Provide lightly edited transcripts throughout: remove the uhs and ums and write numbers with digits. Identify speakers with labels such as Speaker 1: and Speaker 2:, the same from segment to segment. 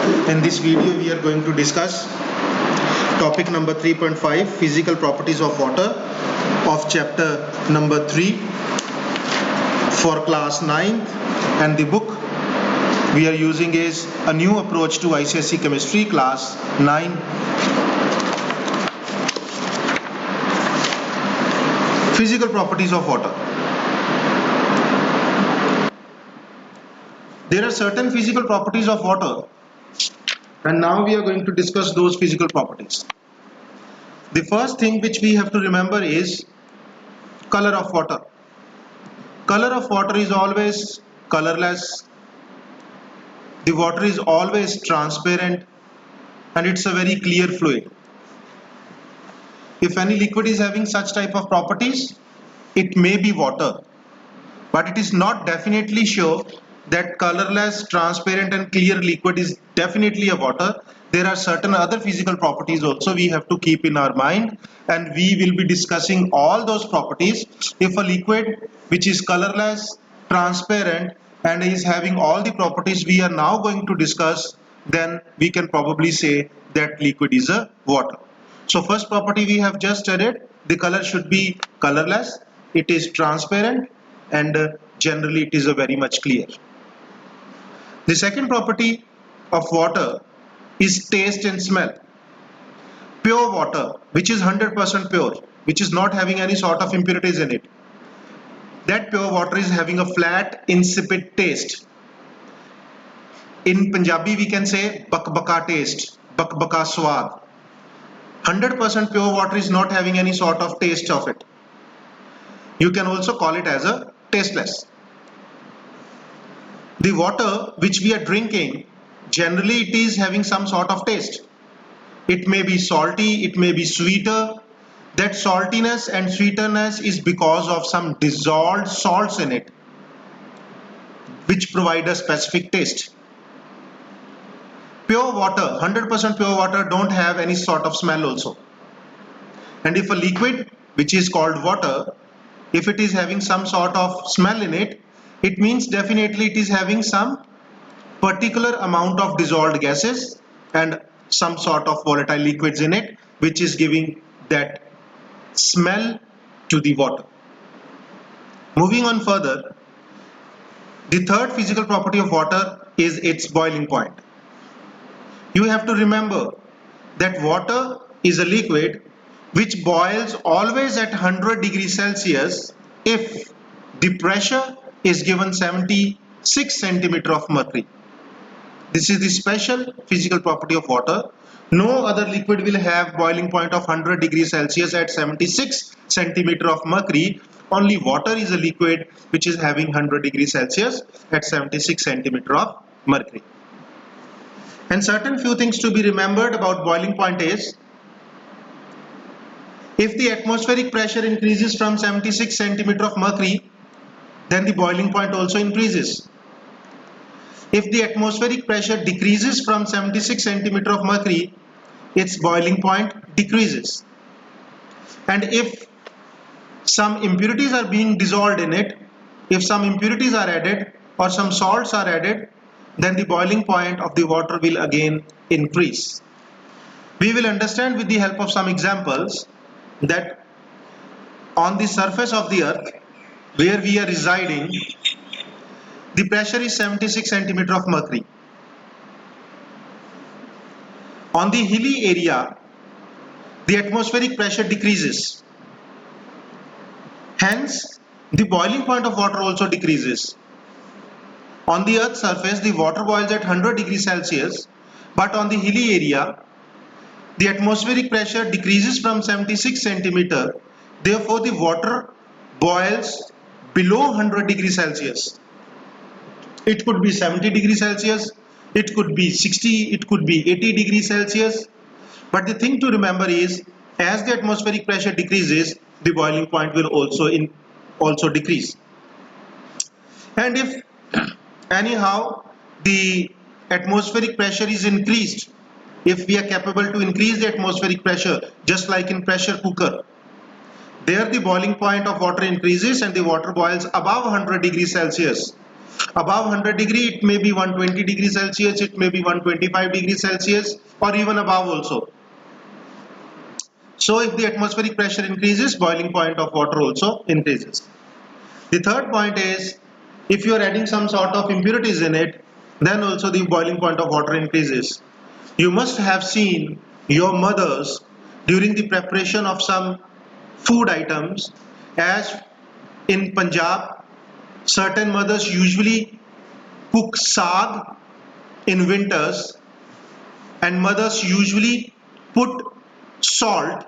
Speaker 1: In this video, we are going to discuss topic number 3.5, physical properties of water, of chapter number 3 for class 9, and the book we are using is A New Approach to ICSE Chemistry, class 9. Physical properties of water. There are certain physical properties of water, and now we are going to discuss those physical properties. The first thing which we have to remember is color of water. Color of water is always colorless. The water is always transparent, and it's a very clear fluid. If any liquid is having such type of properties, it may be water, but it is not definitely sure that colorless, transparent and clear liquid is definitely a water. There are certain other physical properties also we have to keep in our mind, and we will be discussing all those properties. If a liquid which is colorless, transparent and is having all the properties we are now going to discuss, then we can probably say that liquid is a water. So first property we have just studied, the color should be colorless, it is transparent, and generally it is a very much clear. The second property of water is taste and smell. Pure water, which is 100% pure, which is not having any sort of impurities in it, that pure water is having a flat, insipid taste. In Punjabi we can say bakbaka taste, bakbaka swad. 100% pure water is not having any sort of taste of it. You can also call it as a tasteless. The water which we are drinking, generally it is having some sort of taste. It may be salty, it may be sweeter. That saltiness and sweetness is because of some dissolved salts in it, which provide a specific taste. Pure water, 100% pure water don't have any sort of smell also. And if a liquid which is called water, if it is having some sort of smell in it, it means definitely it is having some particular amount of dissolved gases and some sort of volatile liquids in it, which is giving that smell to the water. Moving on further, the third physical property of water is its boiling point. You have to remember that water is a liquid which boils always at 100 degrees Celsius if the pressure is given 76 centimeter of mercury. This is the special physical property of water. No other liquid will have boiling point of 100 degrees Celsius at 76 centimeter of mercury. Only water is a liquid which is having 100 degrees Celsius at 76 centimeter of mercury. And certain few things to be remembered about boiling point is, if the atmospheric pressure increases from 76 centimeter of mercury, then the boiling point also increases. If the atmospheric pressure decreases from 76 centimeter of mercury, its boiling point decreases. And if some impurities are being dissolved in it, if some impurities are added or some salts are added, then the boiling point of the water will again increase. We will understand with the help of some examples that on the surface of the earth where we are residing, the pressure is 76 centimeter of mercury. On the hilly area, the atmospheric pressure decreases. Hence, the boiling point of water also decreases. On the earth's surface, the water boils at 100 degrees Celsius, but on the hilly area, the atmospheric pressure decreases from 76 centimeter. Therefore, the water boils below 100 degrees Celsius. It could be 70 degrees Celsius, it could be 60, it could be 80 degrees Celsius. But the thing to remember is, as the atmospheric pressure decreases, the boiling point will also decrease. And if anyhow the atmospheric pressure is increased, if we are capable to increase the atmospheric pressure, just like in pressure cooker, there the boiling point of water increases and the water boils above 100 degrees Celsius. Above 100 degree, it may be 120 degrees Celsius, it may be 125 degrees Celsius, or even above also. So if the atmospheric pressure increases, boiling point of water also increases. The third point is, if you are adding some sort of impurities in it, then also the boiling point of water increases. You must have seen your mothers during the preparation of some food items, as in Punjab, certain mothers usually cook saag in winters, and mothers usually put salt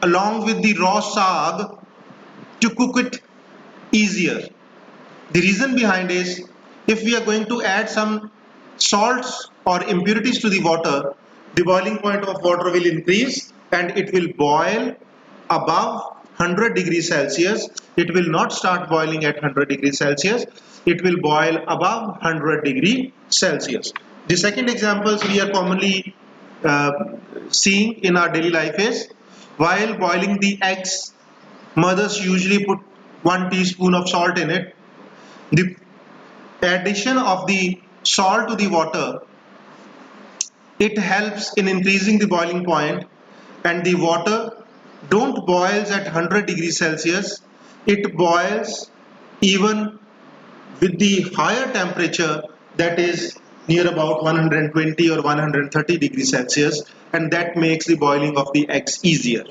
Speaker 1: along with the raw saag to cook it easier. The reason behind is, if we are going to add some salts or impurities to the water, the boiling point of water will increase and it will boil above 100 degrees Celsius. It will not start boiling at 100 degrees Celsius. It will boil above 100 degree Celsius. The second examples we are commonly uh, seeing in our daily life is, while boiling the eggs, mothers usually put 1 teaspoon of salt in it. The addition of the salt to the water, it helps in increasing the boiling point, and the water don't boils at 100 degrees Celsius. It boils even with the higher temperature, that is near about 120 or 130 degrees Celsius, and that makes the boiling of the eggs easier.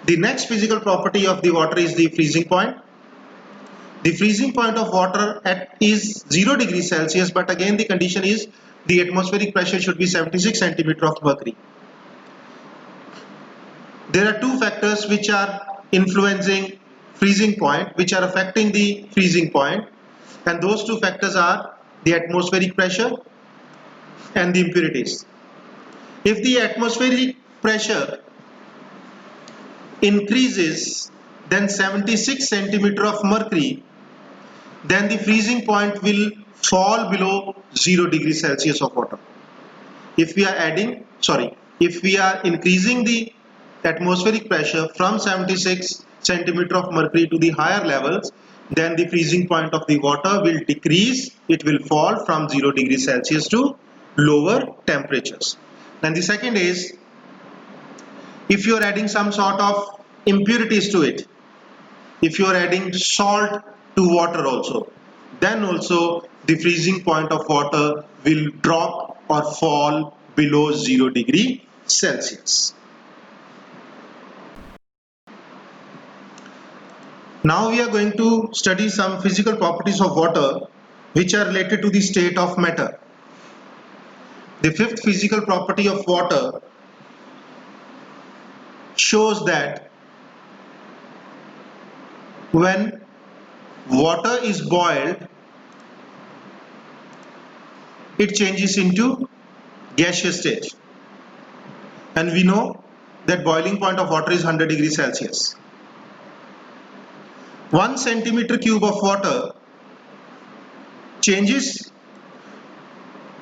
Speaker 1: The next physical property of the water is the freezing point. The freezing point of water is 0 degrees Celsius, but again the condition is the atmospheric pressure should be 76 centimeter of mercury. There are two factors which are influencing freezing point, which are affecting the freezing point, and those two factors are the atmospheric pressure and the impurities. If the atmospheric pressure increases than 76 centimeter of mercury, then the freezing point will fall below 0 degrees Celsius of water. If we are increasing the atmospheric pressure from 76 centimeter of mercury to the higher levels, then the freezing point of the water will decrease. It will fall from 0 degrees Celsius to lower temperatures. And the second is, if you are adding some sort of impurities to it, if you are adding salt to water also, then also the freezing point of water will drop or fall below 0 degree Celsius. Now we are going to study some physical properties of water which are related to the state of matter. The fifth physical property of water shows that when water is boiled, it changes into gaseous state, and we know that boiling point of water is 100 degrees Celsius. 1 centimeter cube of water changes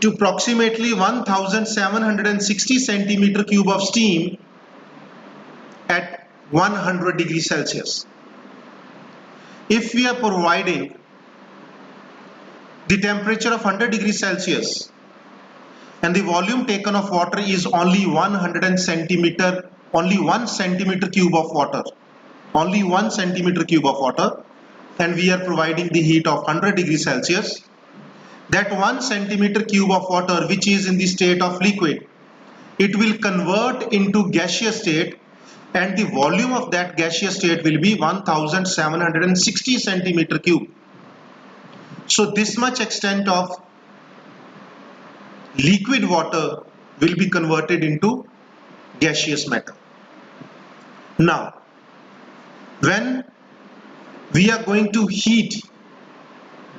Speaker 1: to approximately 1760 centimeter cube of steam at 100 degrees Celsius. If we are providing the temperature of 100 degrees Celsius and the volume taken of water is only 1 centimeter cube of water, only 1 centimeter cube of water, and we are providing the heat of 100 degrees Celsius, that 1 centimeter cube of water which is in the state of liquid, it will convert into gaseous state, and the volume of that gaseous state will be 1760 centimeter cube. So this much extent of liquid water will be converted into gaseous matter. Now, when we are going to heat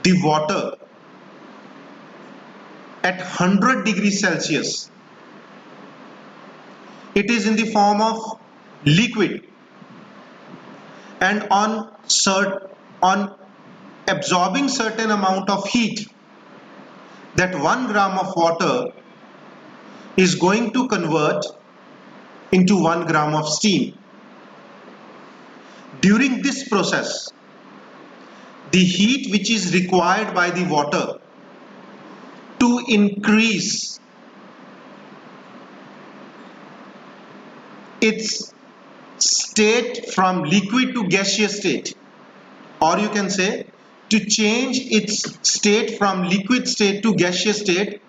Speaker 1: the water at 100 degrees Celsius, it is in the form of liquid, and on absorbing certain amount of heat, that 1 gram of water is going to convert into 1 gram of steam. During this process, the heat which is required by the water to increase its state from liquid to gaseous state, or you can say to change its state from liquid state to gaseous state,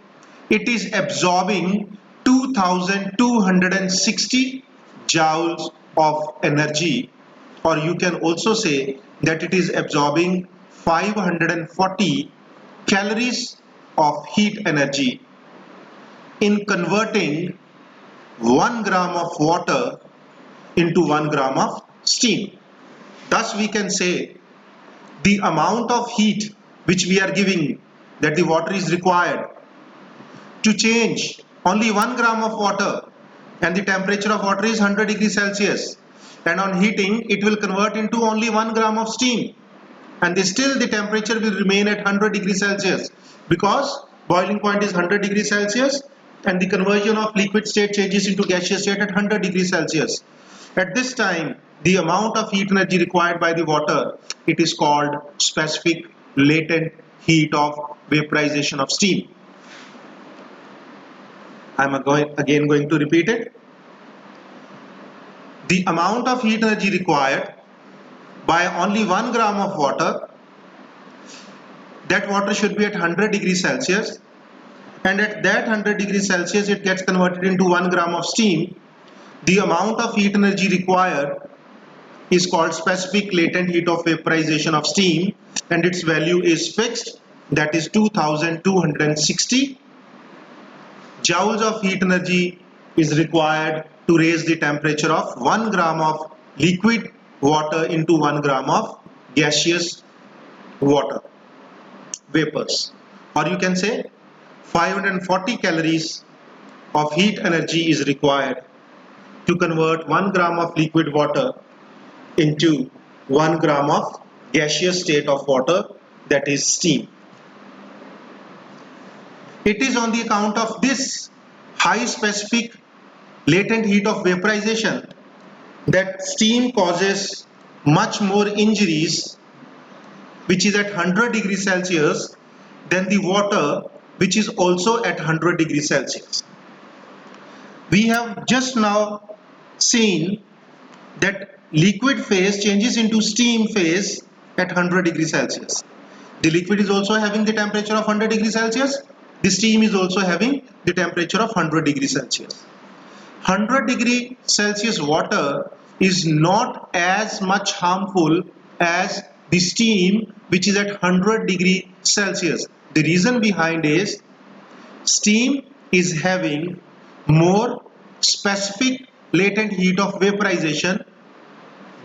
Speaker 1: it is absorbing 2260 joules of energy, or you can also say that it is absorbing 540 calories of heat energy in converting 1 gram of water into 1 gram of steam. Thus we can say the amount of heat which we are giving, that the water is required to change only 1 gram of water, and the temperature of water is 100 degrees Celsius, and on heating it will convert into only 1 gram of steam, and still the temperature will remain at 100 degrees Celsius, because boiling point is 100 degrees Celsius and the conversion of liquid state changes into gaseous state at 100 degrees Celsius. At this time, the amount of heat energy required by the water, it is called specific latent heat of vaporization of steam. I am again going to repeat it. The amount of heat energy required by only 1 gram of water, that water should be at 100 degrees Celsius, and at that 100 degrees Celsius it gets converted into 1 gram of steam. The amount of heat energy required is called specific latent heat of vaporization of steam, and its value is fixed, that is 2260 joules of heat energy is required to raise the temperature of 1 gram of liquid water into 1 gram of gaseous water vapors, or you can say 540 calories of heat energy is required to convert 1 gram of liquid water into 1 gram of gaseous state of water, that is steam. It is on the account of this high specific latent heat of vaporization that steam causes much more injuries, which is at 100 degrees Celsius, than the water which is also at 100 degrees Celsius. We have just now seen that liquid phase changes into steam phase at 100 degrees Celsius. The liquid is also having the temperature of 100 degrees Celsius. The steam is also having the temperature of 100 degrees Celsius. 100 degree Celsius water is not as much harmful as the steam which is at 100 degree Celsius. The reason behind is steam is having more specific latent heat of vaporization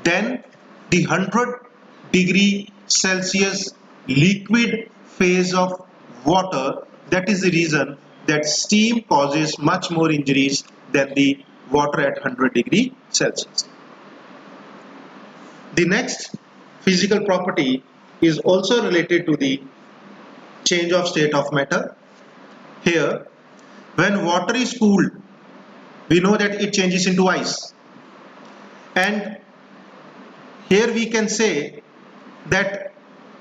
Speaker 1: than the 100 degree Celsius liquid phase of water. That is the reason that steam causes much more injuries than the water at 100 degree Celsius. The next physical property is also related to the change of state of matter. Here, when water is cooled, we know that it changes into ice, and here we can say that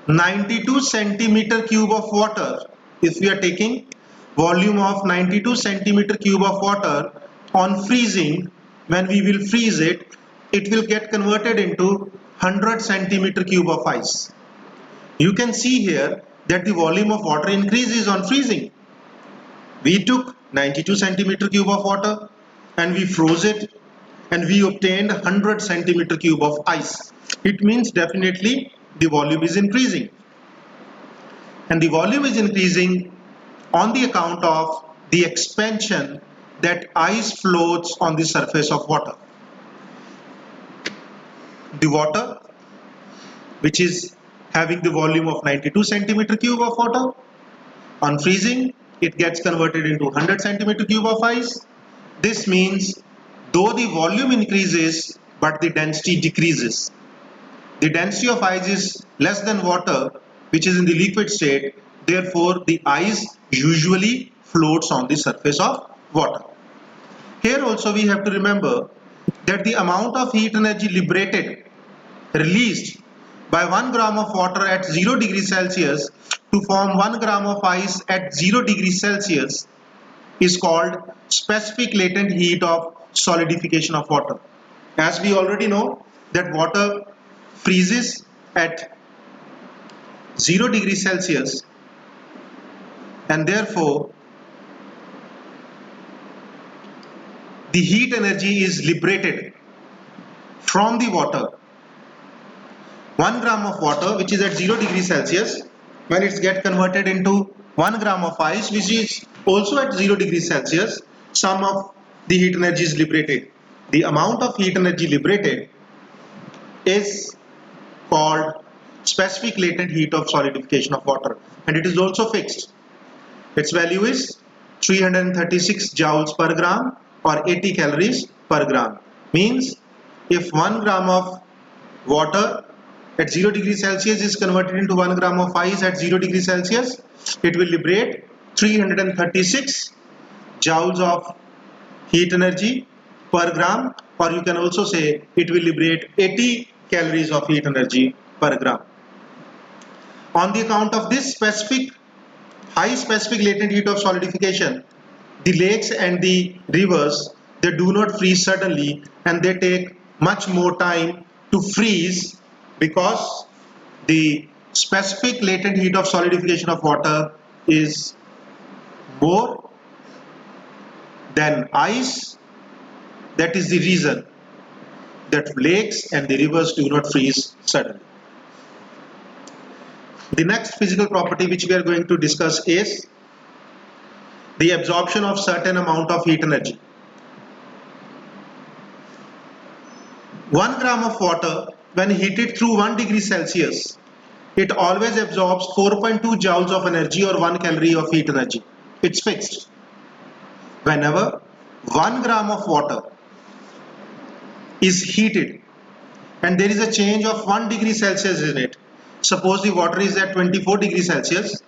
Speaker 1: 92 centimeter cube of water, if we are taking volume of 92 centimeter cube of water on freezing, when we will freeze it, it will get converted into 100 centimeter cube of ice. You can see here that the volume of water increases on freezing. We took 92 centimeter cube of water and we froze it, and we obtained 100 centimeter cube of ice. It means definitely the volume is increasing, and the volume is increasing on the account of the expansion that ice floats on the surface of water. The water which is having the volume of 92 centimeter cube of water, on freezing it gets converted into 100 centimeter cube of ice. This means though the volume increases but the density decreases. The density of ice is less than water which is in the liquid state, therefore the ice usually floats on the surface of water. Here also we have to remember that the amount of heat energy liberated, released by 1 gram of water at 0 degrees Celsius to form 1 gram of ice at 0 degrees Celsius is called specific latent heat of solidification of water. As we already know that water freezes at 0 degrees Celsius, and therefore the heat energy is liberated from the water. 1 gram of water which is at 0 degrees Celsius, when it's get converted into 1 gram of ice which is also at 0 degrees Celsius, some of the heat energy is liberated. The amount of heat energy liberated is called specific latent heat of solidification of water, and it is also fixed. Its value is 336 joules per gram or 80 calories per gram. Means if 1 gram of water at 0 degrees Celsius is converted into 1 gram of ice at 0 degrees Celsius, it will liberate 336 joules of heat energy per gram, or you can also say it will liberate 80 calories of heat energy per gram. On the account of this high specific latent heat of solidification, the lakes and the rivers, they do not freeze suddenly and they take much more time to freeze, because the specific latent heat of solidification of water is more than ice. That is the reason that lakes and the rivers do not freeze suddenly. The next physical property which we are going to discuss is the absorption of certain amount of heat energy. 1 gram of water, when heated through 1 degree Celsius, it always absorbs 4.2 joules of energy or 1 calorie of heat energy. It's fixed. Whenever 1 gram of water is heated and there is a change of 1 degree Celsius in it, suppose the water is at 24 degrees Celsius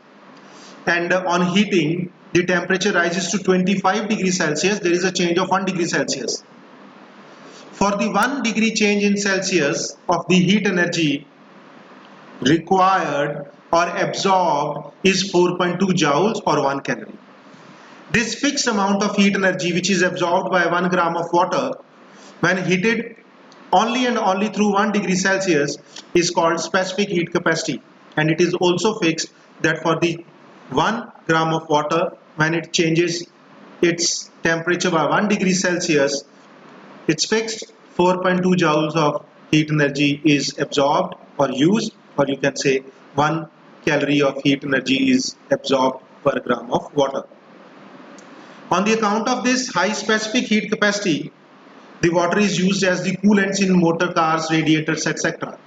Speaker 1: and on heating the temperature rises to 25 degrees Celsius, there is a change of 1 degree Celsius. For the 1 degree change in Celsius of the heat energy required or absorbed is 4.2 joules or 1 calorie. This fixed amount of heat energy which is absorbed by 1 gram of water when heated only and only through 1 degree Celsius is called specific heat capacity, and it is also fixed that for the 1 gram of water when it changes its temperature by 1 degree Celsius, it's fixed 4.2 joules of heat energy is absorbed or used, or you can say 1 calorie of heat energy is absorbed per gram of water. On the account of this high specific heat capacity, the water is used as the coolants in motor cars, radiators, etc.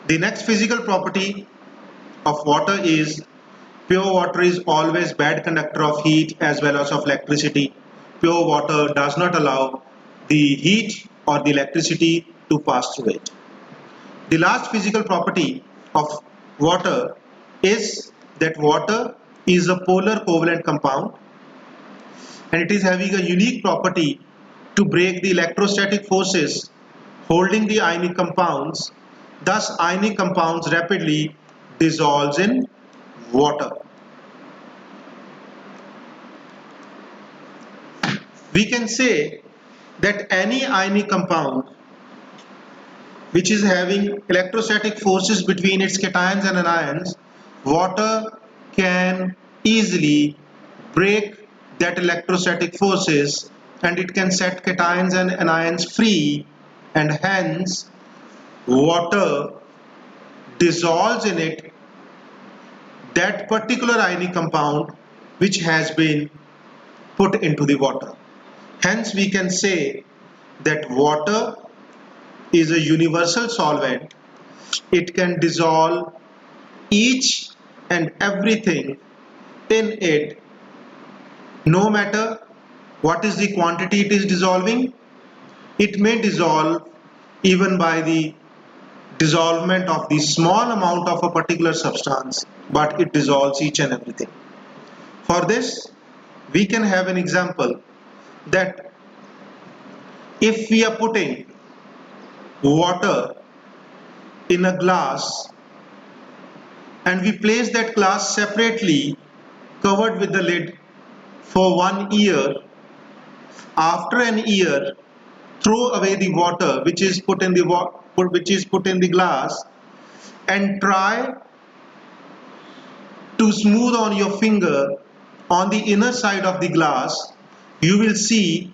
Speaker 1: The next physical property of water is pure water is always bad conductor of heat as well as of electricity. Pure water does not allow the heat or the electricity to pass through it. The last physical property of water is that water is a polar covalent compound, and it is having a unique property to break the electrostatic forces holding the ionic compounds. Thus, ionic compounds rapidly dissolves in water. We can say that any ionic compound which is having electrostatic forces between its cations and anions, water can easily break that electrostatic forces and it can set cations and anions free, and hence water dissolves in it that particular ionic compound which has been put into the water. Hence we can say that water is a universal solvent. It can dissolve each and everything in it, no matter what is the quantity it is dissolving. It may dissolve even by the dissolvement of the small amount of a particular substance, but it dissolves each and everything. For this, we can have an example that If we are putting water in a glass and we place that glass separately covered with the lid for 1 year, after an year throw away the water which is put in the glass and try to smooth on your finger on the inner side of the glass. You will see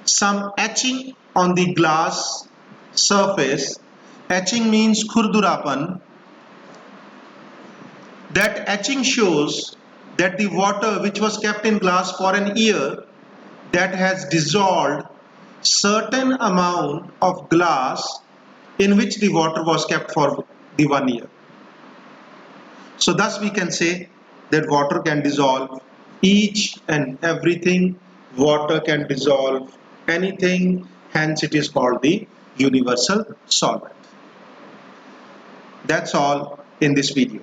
Speaker 1: some etching on the glass surface. Etching means khurdurapan. That etching shows that the water which was kept in glass for an year, that has dissolved certain amount of glass in which the water was kept for the 1 year. So thus we can say that water can dissolve each and everything. Water can dissolve anything, hence it is called the universal solvent. That's all in this video.